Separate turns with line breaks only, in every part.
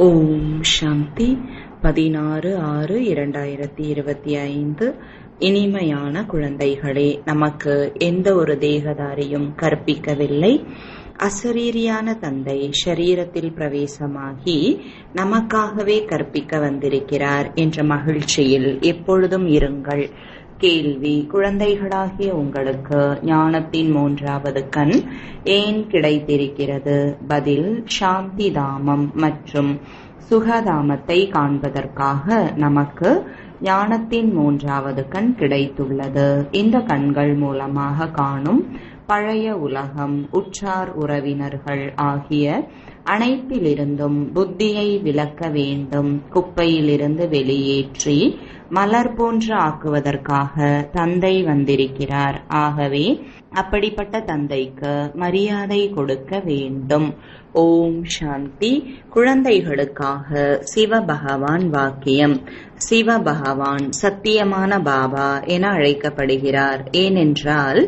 ஓம் சாந்தி 16/6/2025. இனிமையான குழந்தைகளே, நமக்கு எந்த ஒரு தேகதாரியும் கற்பிக்கவில்லை. அசரீரியான தந்தை ஷரீரத்தில் பிரவேசமாகி நமக்காகவே கற்பிக்க வந்திருக்கிறார் என்ற மகிழ்ச்சியில் எப்பொழுதும் இருங்கள். கேள்வி: குழந்தைகளாகிய உங்களுக்கு ஞானத்தின் 3வது கண் ஏன் கிடைத்திருக்கிறது? பதில்: சாந்தி தாமம் மற்றும் சுகதாமத்தை காண்பதற்காக நமக்கு ஞானத்தின் 3வது கண் கிடைத்துள்ளது. இந்த கண்கள் மூலமாக காணும் பழைய உலகம், உற்றார் உறவினர்கள் ஆகிய அனைத்திலிருந்தும் புத்தியை விலக்க வேண்டும். குப்பையிலிருந்து வெளியேற்றி மலர் போன்று ஆக்குவதற்காக தந்தை வந்திருக்கிறார். ஆகவே அப்படிப்பட்ட தந்தைக்கு மரியாதை கொடுக்க வேண்டும். ஓம் சாந்தி. குழந்தைகளுக்காக சிவபகவான் வாக்கியம். சிவபகவான் சத்தியமான பாபா என அழைக்கப்படுகிறார். ஏனென்றால்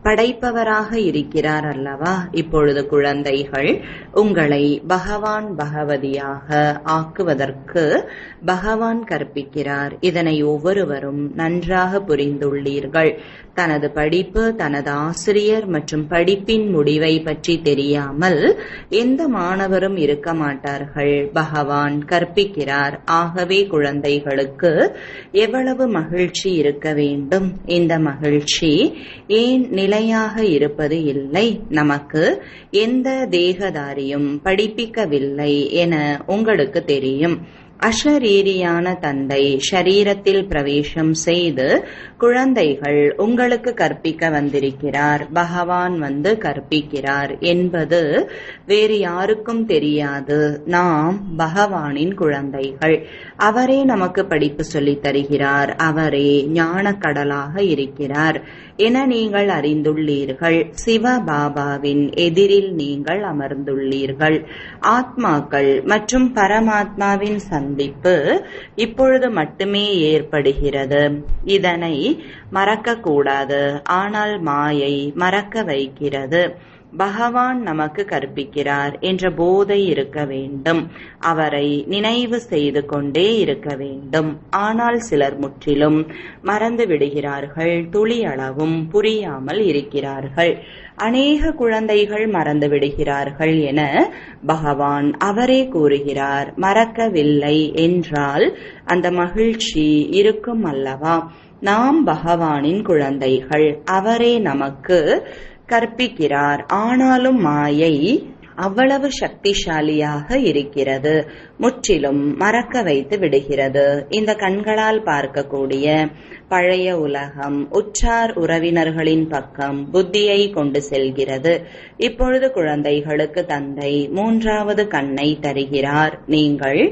படைப்பவராக இருக்கிறார் அல்லவா. இப்பொழுது குழந்தைகள் உங்களை பகவான் பகவதியாக ஆக்குவதற்கு பகவான் கற்பிக்கிறார். இதனை ஒவ்வொருவரும் நன்றாக புரிந்துள்ளீர்கள். தனது படிப்பு, தனது ஆசிரியர் மற்றும் படிப்பின் முடிவை பற்றி தெரியாமல் எந்த மாணவரும் இருக்க மாட்டார்கள். பகவான் கற்பிக்கிறார். ஆகவே குழந்தைகளுக்கு எவ்வளவு மகிழ்ச்சி இருக்க வேண்டும். இந்த மகிழ்ச்சி ஏன் நிலையாக இருப்பது இல்லை? நமக்கு எந்த தேகதாரியும் படிப்பிக்கவில்லை என உங்களுக்கு தெரியும். அஷரீரியான தந்தை ஷரீரத்தில் பிரவேசம் செய்து குழந்தைகள் உங்களுக்கு கற்பிக்க வந்திருக்கிறார். பகவான் வந்து கற்பிக்கிறார் என்பது வேறு யாருக்கும் தெரியாது. நாம் பகவானின் குழந்தைகள். அவரே நமக்கு படிப்பு சொல்லித் தருகிறார். அவரே ஞான கடலாக இருக்கிறார் என நீங்கள் அறிந்துள்ளீர்கள். சிவ பாபாவின் எதிரில் நீங்கள் அமர்ந்துள்ளீர்கள். ஆத்மாக்கள் மற்றும் பரமாத்மாவின் சந்திப்பு இப்பொழுது மட்டுமே ஏற்படுகிறது. இதனை மறக்கக்கூடாது. ஆனால் மாயை மறக்க வைக்கிறது. பகவான் நமக்கு கற்பிக்கிறார் என்ற போதை இருக்க வேண்டும். அவரை நினைவு செய்து கொண்டே இருக்க வேண்டும். ஆனால் சிலர் முற்றிலும் மறந்து விடுகிறார்கள். துளி அளவும் புரியாமல் இருக்கிறார்கள். அநேக குழந்தைகள் மறந்து விடுகிறார்கள் என பகவான் அவரே கூறுகிறார். மறக்கவில்லை என்றால் அந்த மகிழ்ச்சி இருக்கும் அல்லவா. நாம் பகவானின் குழந்தைகள். அவரே நமக்கு கற்பிக்கிறார். ஆனாலும் மாயை அவ்வளவு சக்திசாலியாக இருக்கிறது. முற்றிலும் மறக்க வைத்து விடுகிறது. இந்த கண்களால் பார்க்கக்கூடிய பழைய உலகம் உற்றார் உறவினர்களின் பக்கம் புத்தியை கொண்டு செல்கிறது. இப்பொழுது குழந்தைகளுக்கு தந்தை 3வது கண்ணை தருகிறார். நீங்கள்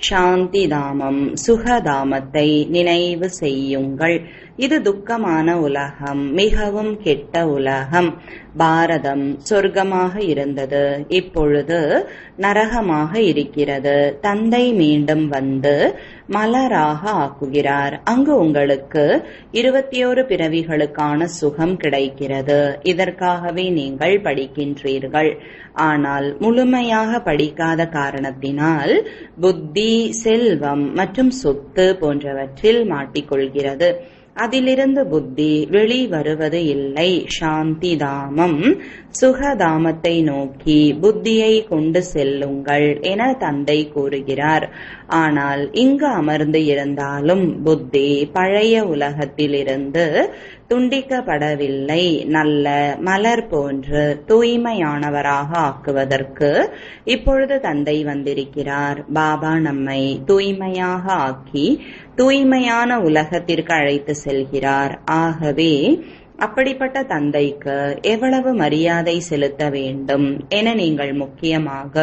சாந்தி தாமம், சுகதாமத்தை நினைவு செய்யுங்கள். இது துக்கமான உலகம், மிகவும் கெட்ட உலகம். பாரதம் சொர்க்கமாக இருந்தது, இப்பொழுது நரகமாக இருக்கிறது. தந்தை மீண்டும் வந்து மலராக ஆக்குகிறார். அங்கு உங்களுக்கு 21 பிறவிகளுக்கான சுகம் கிடைக்கிறது. இதற்காகவே நீங்கள் படிக்கின்றீர்கள். ஆனால் முழுமையாக படிக்காத காரணத்தினால் புத்தி, செல்வம் மற்றும் சொத்து போன்றவற்றில் மாட்டிக்கொள்கிறது. அதிலிருந்து புத்தி வெளிவருவது இல்லை. சாந்தி தாமம், சுகதாமத்தை நோக்கி புத்தியை கொண்டு செல்லுங்கள் என தந்தை கூறுகிறார். ஆனால் இங்கு அமர்ந்து இருந்தாலும் புத்தி பழைய உலகத்திலிருந்து துண்டிக்கப்படவில்லை. நல்ல மலர் போன்று தூய்மையானவராக ஆக்குவதற்கு இப்பொழுது தந்தை வந்திருக்கிறார். பாபா நம்மை தூய்மையாக ஆக்கி தூய்மையான உலகத்திற்கு அழைத்து செல்கிறார். ஆகவே அப்படிப்பட்ட தந்தைக்கு எவ்வளவு மரியாதை செலுத்த வேண்டும் என நீங்கள் முக்கியமாக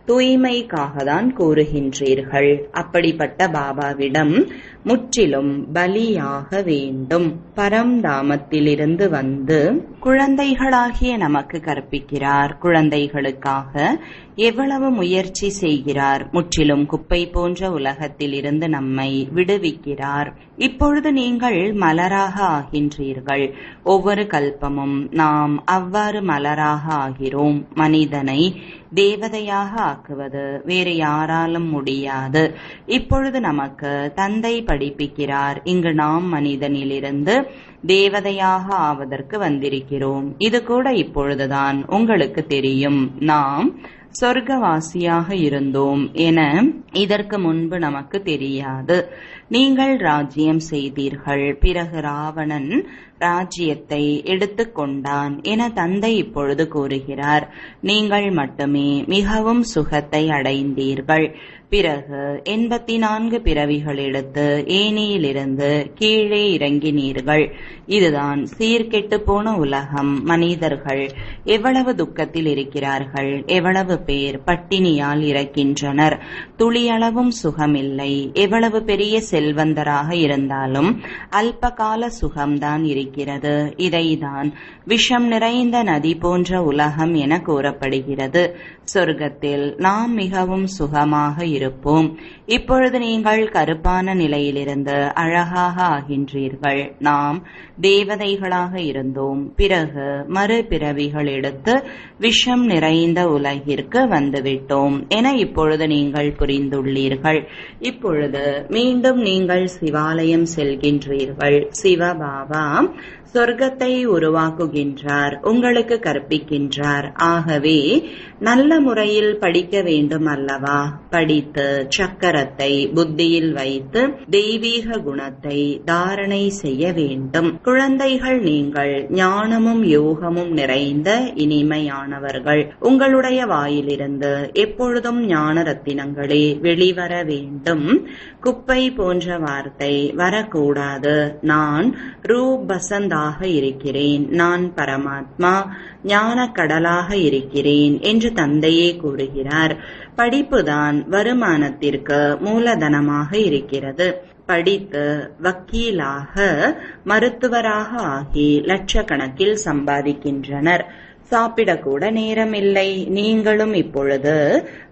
தூய்மைக்காக தான் கூறுகின்றீர்கள். அப்படிப்பட்ட பாபாவிடம் முற்றிலும் பலியாக வேண்டும். பரம்தாமத்திலிருந்து வந்து குழந்தைகளாகிய நமக்கு கற்பிக்கிறார். குழந்தைகளுக்காக எவ்வளவு முயற்சி செய்கிறார். முற்றிலும் குப்பை போன்ற உலகத்தில் இருந்து நம்மை விடுவிக்கிறார். இப்பொழுது நீங்கள் மலராக ஆகின்றீர்கள். ஒவ்வொரு கல்பமும் நாம் அவ்வாறு மலராக ஆகிறோம். மனிதனை தேவதையாக ஆக்குவது வேறு யாராலும் முடியாது. இப்பொழுது நமக்கு தந்தை படிப்பிக்கிறார். இங்கு நாம் மனிதனிலிருந்து தேவதையாக ஆவதற்கு வந்திருக்கிறோம். இது கூட இப்பொழுதுதான் உங்களுக்கு தெரியும். நாம் சொர்க்கவாசியாக இருந்தோம் என இதற்கு முன்பு நமக்கு தெரியாது. நீங்கள் ராஜ்யம் செய்தீர்கள். பிறகு ராவணன் ராஜ்யத்தை எடுத்துக்கொண்டான் என தந்தை இப்பொழுது கூறுகிறார். நீங்கள் மட்டுமே மிகவும் சுகத்தை அடைந்தீர்கள். பிறகு 84 பிறவிகள் எடுத்து ஏணியிலிருந்து கீழே இறங்கினீர்கள். இதுதான் சீர்கெட்டு போன உலகம். மனிதர்கள் எவ்வளவு துக்கத்தில் இருக்கிறார்கள். எவ்வளவு பேர் பட்டினியால் இறக்கின்றனர். துளியளவும் சுகமில்லை. எவ்வளவு பெரிய செல்வந்தராக இருந்தாலும் அல்பகால சுகம்தான் இருக்கிறது. இதைதான் விஷம் நிறைந்த நதி போன்ற உலகம் என கூறப்படுகிறது. சொர்க்கத்தில் நாம் மிகவும் சுகமாக இருப்போம். இப்பொழுது நீங்கள் கருப்பான நிலையிலிருந்து அழகாக ஆகின்றீர்கள். நாம் தேவதைகளாக இருந்தோம். பிறகு மறுபிறவிகள் எடுத்து விஷம் நிறைந்த உலகிற்கு வந்துவிட்டோம் என இப்பொழுது நீங்கள் புரிந்துள்ளீர்கள். இப்பொழுது மீண்டும் நீங்கள் சிவாலயம் செல்கின்றீர்கள். சிவபாபா சொர்க்கத்தை உருவாக்குகின்றார். உங்களுக்கு கற்பிக்கின்றார். ஆகவே நல்ல முறையில் படிக்க வேண்டும் அல்லவா? படித்து சக்கரத்தை புத்தியில் வைத்து தெய்வீக குணத்தை தாரணை செய்ய வேண்டும். குழந்தைகள், நீங்கள் ஞானமும் யோகமும் நிறைந்த இனிமையானவர்கள். உங்களுடைய வாயிலிருந்து எப்பொழுதும் ஞான ரத்தினங்களே வெளிவர வேண்டும். குப்பை போன்ற வார்த்தை வரக்கூடாது. நான் ரூப் பசந்தாக இருக்கிறேன். நான் பரமாத்மா ஞான கடலாக இருக்கிறேன் என்று தந்தையே கூறுகிறார். படிப்புதான் வருமானத்திற்கு மூலதனமாக இருக்கிறது. படித்து வக்கீலாக மருத்துவராக ஆகி லட்சக்கணக்கில் சம்பாதிக்கின்றனர். சாப்பிடக்கூட நேரமில்லை. நீங்களும் இப்பொழுது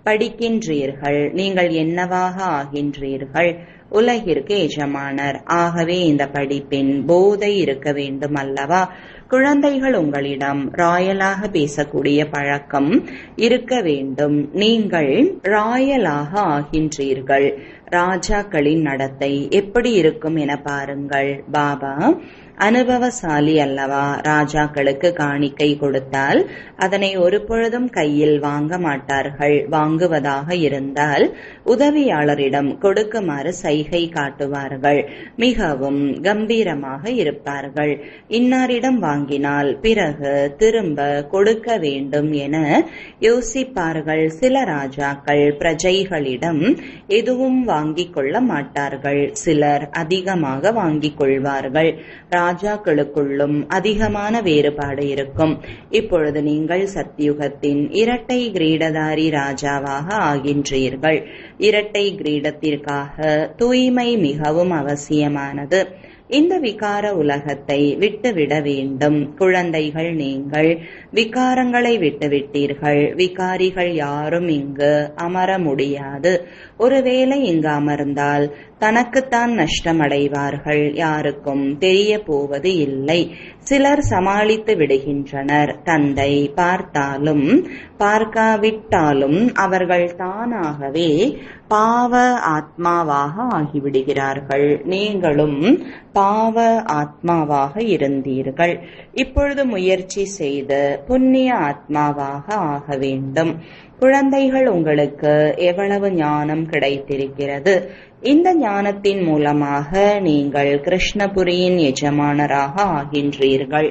படிக்கின்றீர்கள். நீங்கள் என்னவாக ஆகின்றீர்கள்? உலகிற்கு எஜமானர். ஆகவே இந்த படிப்பின் போதை இருக்க வேண்டும் அல்லவா? குழந்தைகள், உங்களிடம் ராயலாக பேசக்கூடிய பழக்கம் இருக்க வேண்டும். நீங்கள் ராயலாக ஆகின்றீர்கள். ராஜாக்களின் நடத்தை எப்படி இருக்கும் என பாருங்கள். பாபா அனுபவசாலி அல்லவா? ராஜாக்களுக்கு காணிக்கை கொடுத்தால் அதனை ஒரு பொழுதும் கையில் வாங்க மாட்டார்கள். வாங்குவதாக இருந்தால் உதவியாளரிடம் கொடுக்குமாறு சைகை காட்டுவார்கள். மிகவும் கம்பீரமாக இருப்பார்கள். இன்னாரிடம் வாங்கினால் பிறகு திரும்ப கொடுக்க வேண்டும் என யோசிப்பார்கள். சில ராஜாக்கள் பிரஜைகளிடம் எதுவும் வாங்கிக் கொள்ள மாட்டார்கள். சிலர் அதிகமாக வாங்கிக் கொள்வார்கள். ராஜாக்களுக்குள்ளும் அதிகமான வேறுபாடு இருக்கும். இப்பொழுது நீங்கள் சத்யுகத்தின் இரட்டை கிரீடதாரி ராஜாவாக ஆகின்றீர்கள். இரட்டை கிரீடத்திற்காக தூய்மை மிகவும் அவசியமானது. இந்த விகார உலகத்தை விட்டுவிட வேண்டும். குழந்தைகள், நீங்கள் விகாரங்களை விட்டுவிட்டீர்கள். விகாரிகள் யாரும் இங்கு அமர முடியாது. ஒருவேளை இங்கு அமர்ந்தால் தனக்குத்தான் நஷ்டமடைவார்கள். யாருக்கும் தெரிய போவது இல்லை. சிலர் சமாளித்து விடுகின்றனர். தந்தை பார்த்தாலும் பார்க்காவிட்டாலும் அவர்கள் தானாகவே பாவ ஆத்மாவாக ஆகிவிடுகிறார்கள். நீங்களும் பாவ ஆத்மாவாக இருந்தீர்கள். இப்பொழுது முயற்சி செய்து புண்ணிய ஆத்மாவாக ஆக வேண்டும். குழந்தைகள், உங்களுக்கு எவ்வளவு ஞானம் கிடைத்திருக்கிறது. இந்த ஞானத்தின் மூலமாக நீங்கள் கிருஷ்ணபுரியின் எஜமானராக ஆகின்றீர்கள்.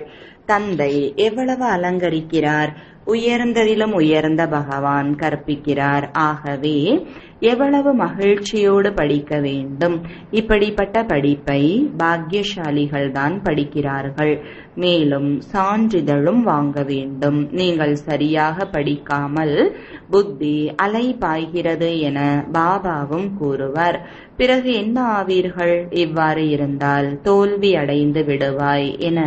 தந்தை எவ்வளவு அலங்கரிக்கிறார். உயர்ந்ததிலும் உயர்ந்த பகவான் கற்பிக்கிறார். ஆகவே எவ்வளவு மகிழ்ச்சியோடு படிக்க வேண்டும். இப்படிப்பட்ட படிப்பை பாக்கியசாலிகள் தான் படிக்கிறார்கள். மேலும் சான்றிதழும் வாங்க வேண்டும். நீங்கள் சரியாக படிக்காமல் புத்தி அலை பாய்கிறது என பாபாவும் கூறுவார். பிறகு என்ன ஆவீர்கள்? இவ்வாறு இருந்தால் தோல்வி அடைந்து விடுவாய் என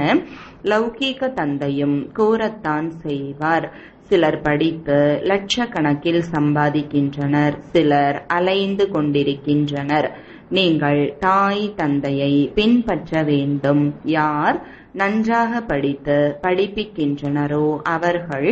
லௌகீக தந்தையும் கூறத்தான் செய்வார். சிலர் படித்து லட்சக்கணக்கில் சம்பாதிக்கின்றனர், சிலர் அலைந்து கொண்டிருக்கின்றனர். நீங்கள் தாய் தந்தையை பின்பற்ற வேண்டும். யார் நன்றாக படித்து படிப்பிக்கின்றனரோ அவர்கள்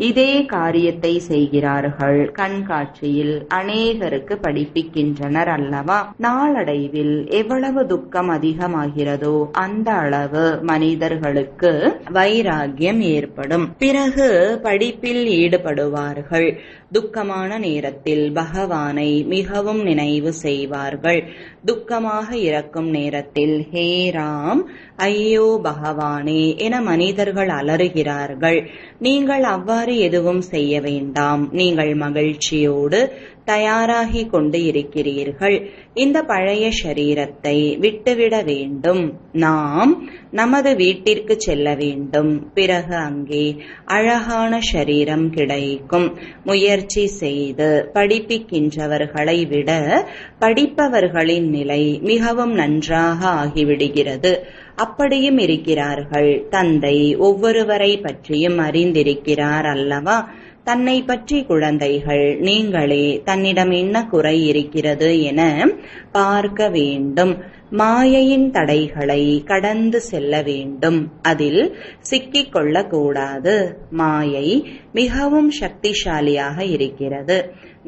இதே காரியத்தை செய்கிறார்கள். கண்காட்சியில் அநேகருக்கு படிப்பிக்கின்றனர் அல்லவா? நாளடைவில் எவ்வளவு துக்கம் அதிகமாகிறதோ அந்த அளவு மனிதர்களுக்கு வைராகியம் ஏற்படும். பிறகு படிப்பில் ஈடுபடுவார்கள். துக்கமான நேரத்தில் பகவானை மிகவும் நினைவு செய்வார்கள். துக்கமாக இருக்கும் நேரத்தில் ஹே ராம், ஐயோ பகவானே என மனிதர்கள் அலறுகிறார்கள். நீங்கள் அவ்வாறு எதுவும் செய்ய வேண்டாம். நீங்கள் மகிழ்ச்சியோடு தயாராகி கொண்டு இருக்கிறீர்கள். இந்த பழைய சரீரத்தை விட்டுவிட வேண்டும். நாம் நமது வீட்டிற்கு செல்ல வேண்டும். பிறகு அங்கே அழகான சரீரம் கிடைக்கும். முயற்சி செய்து படிப்பிக்கின்றவர்களை விட படிப்பவர்களின் நிலை மிகவும் நன்றாக ஆகிவிடுகிறது. அப்படியும் இருக்கிறார்கள். தந்தை ஒவ்வொருவரை பற்றியும் அறிந்திருக்கிறார் அல்லவா? தன்னை பற்றி குழந்தைகள் நீங்களே தன்னிடம் என்ன குறை இருக்கிறது என பார்க்க வேண்டும். மாயையின் தடைகளை கடந்து செல்ல வேண்டும். அதில் சிக்கிக் கொள்ளக்கூடாது. மாயை மிகவும் சக்திசாலியாக இருக்கிறது.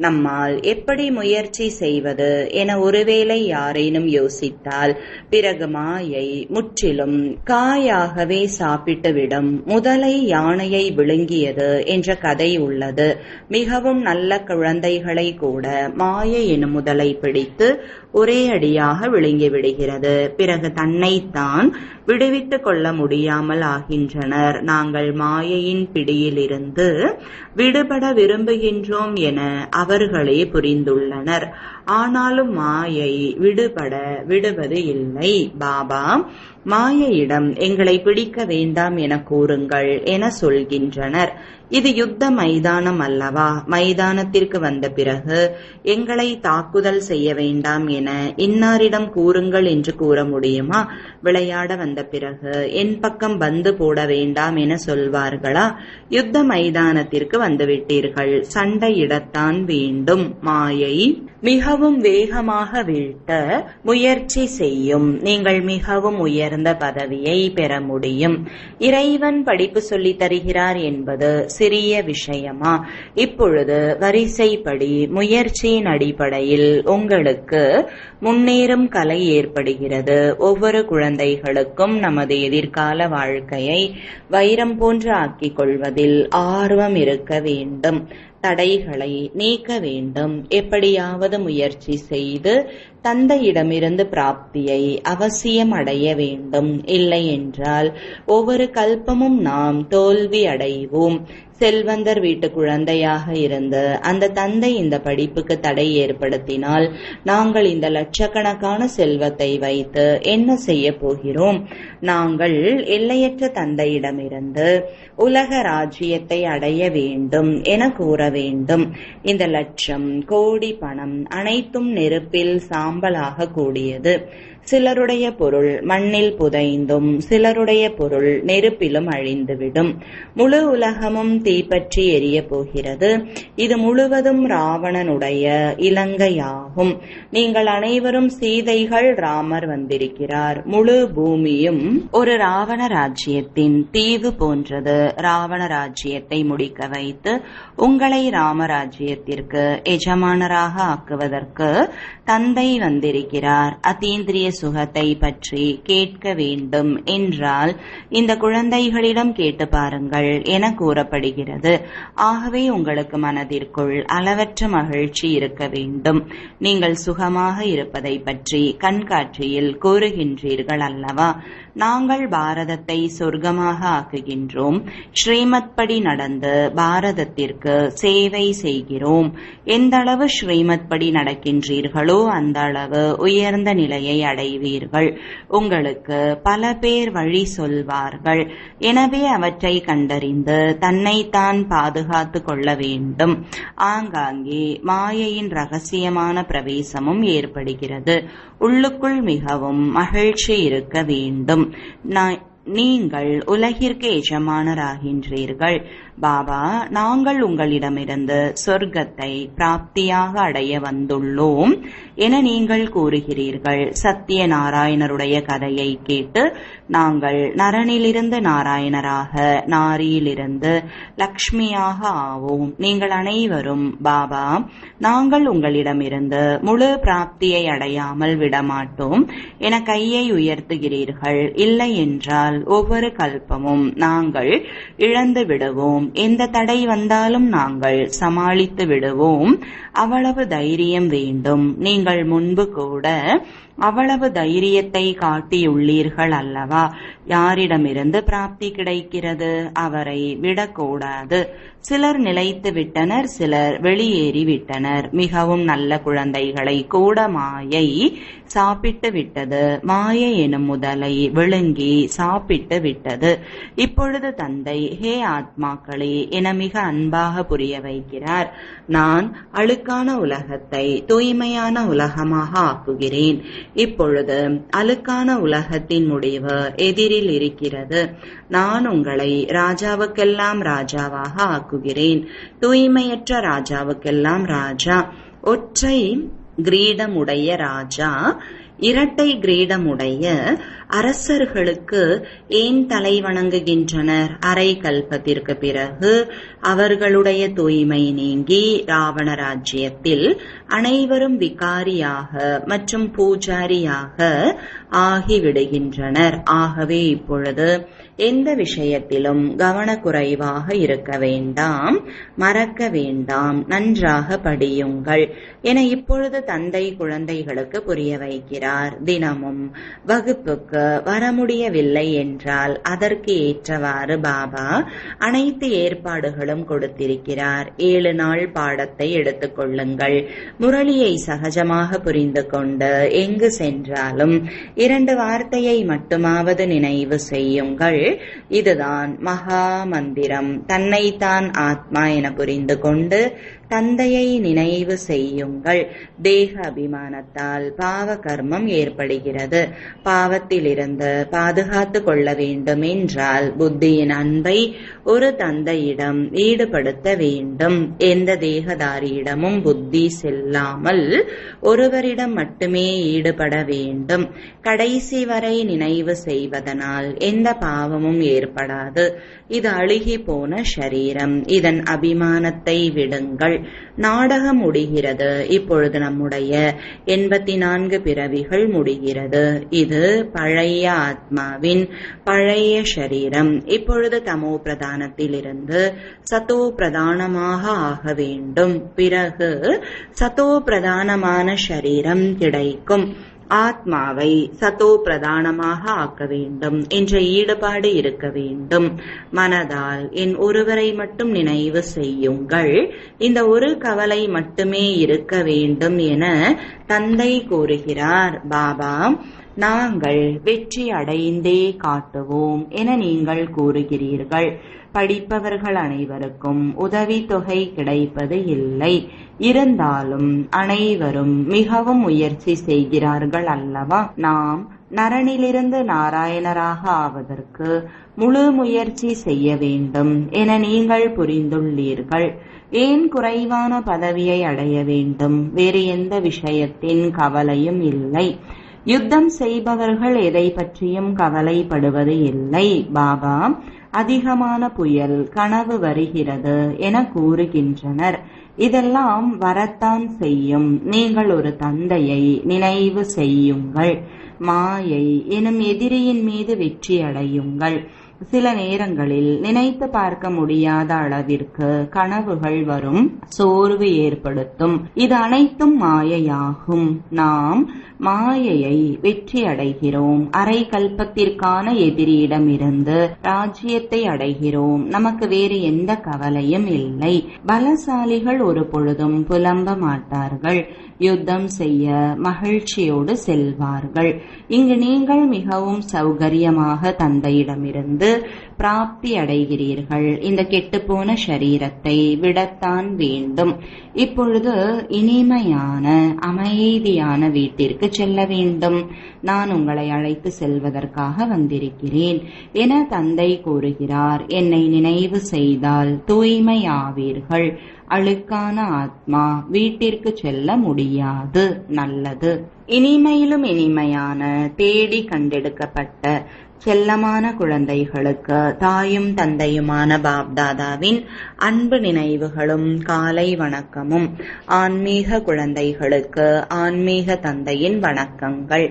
நம்மால் எப்படி முயற்சி செய்வது என ஒருவேளை யாரேனும் யோசித்தால் பிறகு மாயை முற்றிலும் காயாகவே சாப்பிட்டுவிடும். முதலை யானையை விழுங்கியது என்ற கதை உள்ளது. மிகவும் நல்ல குழந்தைகளை கூட மாயை எனும் முதலை பிடித்து ஒரே அடியாக விழுங்கிவிடுகிறது. பிறகு தன்னைத்தான் விடுவித்துக் கொள்ள முடியாமல் ஆகின்றனர். நாங்கள் மாயையின் பிடியிலிருந்து விடுபட விரும்புகின்றோம் என அவர்களே புரிந்துள்ளனர். ஆனாலும் மாயை விடுவது இல்லை. பாபா மாயையிடம் எங்களை பிடிக்க வேண்டாம் என கூறுங்கள் என சொல்கின்றனர். இது யுத்த மைதானம் அல்லவா? மைதானத்திற்கு வந்த பிறகு எங்களை தாக்குதல் செய்ய வேண்டாம் என இன்னாரிடம் கூறுங்கள் என்று கூற முடியுமா? விளையாட வந்த பிறகு என் பக்கம் பந்து போட வேண்டாம் என சொல்வார்களா? யுத்த மைதானத்திற்கு வந்துவிட்டீர்கள், சண்டையிடத்தான் வேண்டும். மாயை மிகவும் வேகமாக வீழ்த்த முயற்சி செய்யும். நீங்கள் மிகவும் உயர்ந்த பதவியை பெற முடியும். இறைவன் படிப்பு சொல்லித் தருகிறார் என்பது சிறிய விஷயமா? இப்பொழுது வரிசைப்படி முயற்சியின் அடிப்படையில் உங்களுக்கு முன்னேறும் கலை ஏற்படுகிறது. ஒவ்வொரு குழந்தைகளுக்கும் நமது எதிர்கால வாழ்க்கையை வைரம் போன்று ஆக்கிக் கொள்வதில் ஆர்வம் இருக்க வேண்டும். தடைகளை நீக்க வேண்டும். எப்படியாவது முயற்சி செய்து தந்தையிடமிருந்து பிராப்தியை அவசியம் அடைய வேண்டும். இல்லை என்றால் ஒவ்வொரு கல்பமும் நாம் தோல்வி அடைவோம். செல்வந்தர் வீட்டு குழந்தையாக இருந்து அந்த தந்தை இந்த படிப்புக்கு தடை ஏற்படுத்தினால் நாங்கள் இந்த லட்சக்கணக்கான செல்வத்தை வைத்து என்ன செய்ய போகிறோம்? நாங்கள் எல்லையற்ற தந்தையிடமிருந்து உலக ராஜ்யத்தை அடைய வேண்டும் என கூற வேண்டும். இந்த லட்சம் கோடி பணம் அனைத்தும் நெருப்பில் சாம்பலாக கூடியது. சிலருடைய பொருள் மண்ணில் புதைந்தும் சிலருடைய பொருள் நெருப்பிலும் அழிந்துவிடும். முழு உலகமும் தீப்பற்றி எரிய போகிறது. இது முழுவதும் ராவணனுடைய இலங்கையாகும். நீங்கள் அனைவரும் சீதைகள். ராமர் வந்திருக்கிறார். முழு பூமியும் ஒரு ராவண ராஜ்யத்தின் தீவு போன்றது. ராவண ராஜ்யத்தை முடிக்க வைத்து உங்களை ராமராஜ்யத்திற்கு எஜமானராக ஆக்குவதற்கு தந்தை வந்திருக்கிறார். அதீந்திரிய சுகத்தை பற்றி கேட்க வேண்டும் என்றால் இந்த குழந்தைகளிடம் கேட்டு பாருங்கள் என கூறப்படுகிறது. ஆகவே உங்களுக்கு மனதிற்குள் அளவற்ற மகிழ்ச்சி இருக்க வேண்டும். நீங்கள் சுகமாக இருப்பதை பற்றி கண்காட்சியில் கூறுகின்றீர்கள் அல்லவா? நாங்கள் பாரதத்தை சொர்க்கமாக ஆக்குகின்றோம். ஸ்ரீமத் படி நடந்து பாரதத்திற்கு சேவை செய்கிறோம். எந்த அளவு ஸ்ரீமத் படி நடக்கின்றீர்களோ அந்த அளவு உயர்ந்த நிலையை அடைவீர்கள். உங்களுக்கு பல பேர் வழி சொல்வார்கள். எனவே அவற்றை கண்டறிந்து தன்னைத்தான் பாதுகாத்து கொள்ள வேண்டும். ஆங்காங்கே மாயையின் ரகசியமான பிரவேசமும் ஏற்படுகிறது. உள்ளுக்குள் மிகவும் மகிழ்ச்சி இருக்க வேண்டும். நீங்கள் உலகிற்கு எஜமானராகின்றீர்கள். பாபா, நாங்கள் உங்களிடமிருந்து சொர்க்கத்தை பிராப்தியாக அடைய வந்துள்ளோம் என நீங்கள் கூறுகிறீர்கள். சத்திய நாராயணருடைய கதையை கேட்டு நாங்கள் நரனிலிருந்து நாராயணராக, நாரியிலிருந்து லக்ஷ்மியாக ஆவோம். நீங்கள் அனைவரும் பாபா, நாங்கள் உங்களிடமிருந்து முழு பிராப்தியை அடையாமல் விடமாட்டோம் என கையை உயர்த்துகிறீர்கள். இல்லை என்றால் ஒவ்வொரு கல்பமும் நாங்கள் இழந்து விடுவோம். எந்த தடை வந்தாலும் நாங்கள் சமாளித்து விடுவோம். அவ்வளவு தைரியம் வேண்டும். நீங்கள் முன்பு கூட அவ்வளவு தைரியத்தை காட்டியுள்ளீர்கள் அல்லவா? யாரிடமிருந்து பிராப்தி கிடைக்கிறது? அவரை விடக்கூடாது. சிலர் நிலைத்து விட்டனர், சிலர் வெளியேறி விட்டனர். மிகவும் நல்ல குழந்தைகளை கூட மாயை சாப்பிட்டு விட்டது. மாயை எனும் முதலை விழுங்கி சாப்பிட்டு விட்டது. இப்பொழுது தந்தை, ஹே ஆத்மாக்களே என மிக அன்பாக புரிய வைக்கிறார். நான் அழுக்கான உலகத்தை தூய்மையான உலகமாக ஆக்குகிறேன். இப்பொழுது அழுக்கான உலகத்தின் முடிவு எதிரில் இருக்கிறது. நான் உங்களை ராஜாவுக்கெல்லாம் ராஜாவாக ஆக்குகிறேன். தூய்மையற்ற ராஜாவுக்கெல்லாம் ராஜா. ஒற்றை கிரீடமுடைய ராஜா, இரட்டை கிரீடமுடைய அரசர்களுக்கு ஏன் தலை வணங்குகின்றனர்? அரை கல்பத்திற்கு பிறகு அவர்களுடைய தூய்மை நீங்கி ராவண ராஜ்யத்தில் அனைவரும் விகாரியாக மற்றும் பூஜாரியாக ஆகிவிடுகின்றனர். ஆகவே இப்பொழுது எந்த விஷயத்திலும் கவனக்குறைவாக இருக்க வேண்டாம், மறக்க வேண்டாம், நன்றாக படியுங்கள் என இப்பொழுது தந்தை குழந்தைகளுக்கு புரிய வைக்கிறார். தினமும் வகுப்புக்கு வர முடியவில்லை என்றால் அதற்கு ஏற்றவாறு பாபா அனைத்து ஏற்பாடுகளும் கொடுத்திருக்கிறார். 7 நாள் பாடத்தை எடுத்துக் கொள்ளுங்கள். முரளியை சகஜமாக புரிந்து கொண்டு எங்கு சென்றாலும் 2 வார்த்தையை மட்டுமாவது நினைவு செய்யுங்கள். இதுதான் மகா மந்திரம். தன்னைத்தான் ஆத்மா என புரிந்து கொண்டு தந்தையை நினைவு செய்யுங்கள். தேக அபிமானத்தால் பாவ கர்மம் ஏற்படுகிறது. பாவத்திலிருந்து பாதுகாத்து கொள்ள வேண்டும் என்றால் புத்தியின் அன்பை ஒரு தந்தையிடம் ஈடுபடுத்த வேண்டும். எந்த தேகதாரியிடமும் புத்தி செல்லாமல் ஒருவரிடம் மட்டுமே ஈடுபட வேண்டும். கடைசி வரை நினைவு செய்வதனால் எந்த பாவமும் ஏற்படாது. இது அழுகி போன ஷரீரம். இதன் அபிமானத்தை விடுங்கள். நாடகம் முடிகிறது. இப்பொழுது நம்முடைய 84 பிறவிகள் முடிகிறது. இது பழைய ஆத்மாவின் பழைய ஷரீரம். இப்பொழுது தமோ பிரதானத்திலிருந்து சதோ பிரதானமாக ஆக வேண்டும். பிறகு சதோ பிரதானமான ஷரீரம் கிடைக்கும். ஆத்மாவை சதோ பிரதானமாக ஆக்க வேண்டும் என்ற ஈடுபாடு இருக்க வேண்டும். மனதால் என் ஒருவரை மட்டும் நினைவு செய்யுங்கள். இந்த ஒரு கவலை மட்டுமே இருக்க வேண்டும் என தந்தை கூறுகிறார். பாபா, நாங்கள் வெற்றி அடைந்தே காட்டுவோம் என நீங்கள் கூறுகிறீர்கள். படிப்பவர்கள் அனைவருக்கும் உதவித்தொகை கிடைப்பது இல்லை. இருந்தாலும் அனைவரும் மிகவும் முயற்சி செய்கிறார்கள் அல்லவா? நாம் நரனிலிருந்து நாராயணராக ஆவதற்கு முழு முயற்சி செய்ய வேண்டும் என நீங்கள் புரிந்துள்ளீர்கள். ஏன் குறைவான பதவியை அடைய வேண்டும்? வேறு எந்த விஷயத்தின் கவலையும் இல்லை. யுத்தம் செய்பவர்கள் எதை பற்றியும் கவலைப்படுவது இல்லை. பாபா, அதிகமான புயல், கனவு வருகிறது என கூறுகின்றனர். இதெல்லாம் வரத்தான் செய்யும். நீங்கள் ஒரு தந்தையை நினைவு செய்யுங்கள். மாயை எனும் எதிரியின் மீது வெற்றி அடையுங்கள். சில நேரங்களில் நினைத்து பார்க்க முடியாத அளவிற்கு கனவுகள் வரும், சோர்வு ஏற்படுத்தும். இது அனைத்தும் மாயையாகும். நாம் மாயையை வெற்றி அடைகிறோம். அரை கல்பத்திற்கான எதிரியிடமிருந்து ராஜ்யத்தை அடைகிறோம். நமக்கு வேறு எந்த கவலையும் இல்லை. பலசாலிகள் ஒரு பொழுதும் புலம்ப மாட்டார்கள். யுத்தம் செய்ய மகிழ்ச்சியோடு செல்வார்கள். இங்கு நீங்கள் மிகவும் சௌகரியமாக தந்தையிடமிருந்து பிராப்தி அடைகிறீர்கள். இந்த கெட்டுப்போன சரீரத்தை விடத்தான் வேண்டும். இப்பொழுது இனிமையான அமைதியான வீட்டிற்கு செல்ல வேண்டும். நான் உங்களை அழைத்து செல்வதற்காக வந்திருக்கிறேன் என தந்தை கூறுகிறார். என்னை நினைவு செய்தால் தூய்மையாவீர்கள். அழுக்கான ஆத்மா வீட்டிற்கு செல்ல முடியாது. நல்லது. இனிமையிலும் இனிமையான தேடி கண்டெடுக்கப்பட்ட செல்லமான குழந்தைகளுக்கு தாயும் தந்தையுமான பாப்தாதாவின் அன்பு நினைவுகளும் காலை வணக்கமும். ஆன்மீக குழந்தைகளுக்கு ஆன்மீக தந்தையின் வணக்கங்கள்.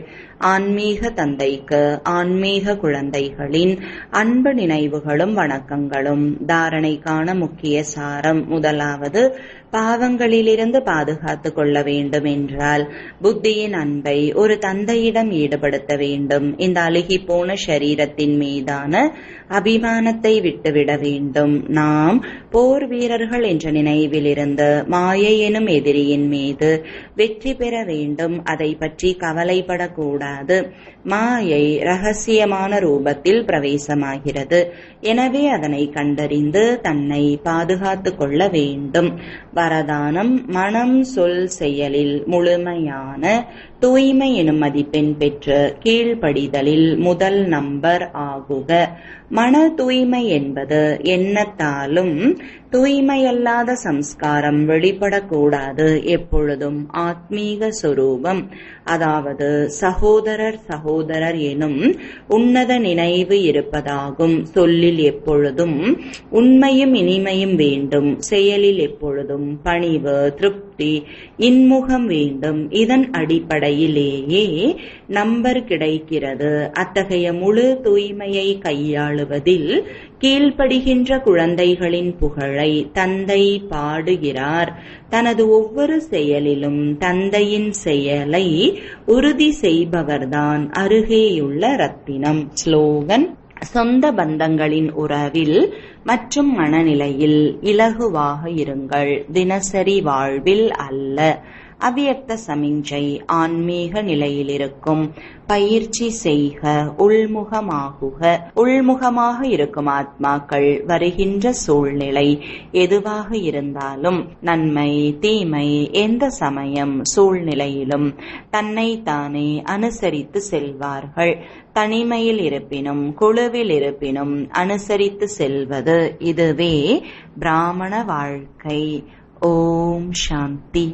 ஆன்மீக தந்தைக்கு ஆன்மீக குழந்தைகளின் அன்பு நினைவுகளும் வணக்கங்களும். தாரணைக்கான முக்கிய சாரம். முதலாவது, பாவங்களிலிருந்து பாதுகாத்துக் கொள்ள வேண்டும் என்றால் புத்தியின் அன்பை ஒரு தந்தையிடம் ஈடுபடுத்த வேண்டும். இந்த அழுகி போன சரீரத்தின் மீதான அபிமானத்தை விட்டுவிட வேண்டும். நாம் போர் வீரர்கள் என்ற நினைவிலிருந்து மாயை எனும் எதிரியின் மீது வெற்றி பெற வேண்டும். அதை பற்றி கவலைப்படக்கூடாது. மாயை ரகசியமான ரூபத்தில் பிரவேசமாகிறது. எனவே அதனை கண்டறிந்து தன்னை பாதுகாத்துக் கொள்ள வேண்டும். வரதானம். மனம் சொல் செயலில் முழுமையான தூய்மை எனும் மதிப்பெண் பெற்று கீழ்ப்படிதலில் முதல் நம்பர் ஆகுக. மன தூய்மை என்பது எண்ணத்தாலும் தூய்மையல்லாத சம்ஸ்காரம் வெளிப்படக்கூடாது. எப்பொழுதும் ஆத்மீக சொரூபம், அதாவது சகோதரர் எனும் உன்னத நினைவு இருப்பதாகும். சொல்லில் எப்பொழுதும் உண்மையும் இனிமையும் வேண்டும். செயலில் எப்பொழுதும் பணிவு, திருப்தி, இன்முகம் வேண்டும். இதன் அடிப்படையிலேயே நம்பர் கிடைக்கிறது. அத்தகைய முழு தூய்மையை கையாளுவதில் கீழ்ப்படுகின்ற குழந்தைகளின் புகழை தந்தை பாடுகிறார். தனது ஒவ்வொரு செயலிலும் தந்தையின் செயலை உறுதி செய்பவர்தான் அருகேயுள்ள ரத்தினம். ஸ்லோகன். சொந்த பந்தங்களின் உறவில் மற்றும் மனநிலையில் இலகுவாக இருங்கள். தினசரி வாழ்வில் அல்ல. அவ்வியக்த சமிஞ்சை. ஆன்மீக நிலையிலிருக்கும் பயிற்சி செய்க. உள்முகமாக இருக்கும் ஆத்மாக்கள் வருகின்ற சூழ்நிலை எதுவாக இருந்தாலும் நன்மை தீமை எந்த சமயம் சூழ்நிலையிலும் தன்னைத்தானே அனுசரித்து செல்வார்கள். தனிமையில் இருப்பினும் குழுவில் இருப்பினும் அனுசரித்து செல்வது, இதுவே பிராமண வாழ்க்கை. ஓம் சாந்தி.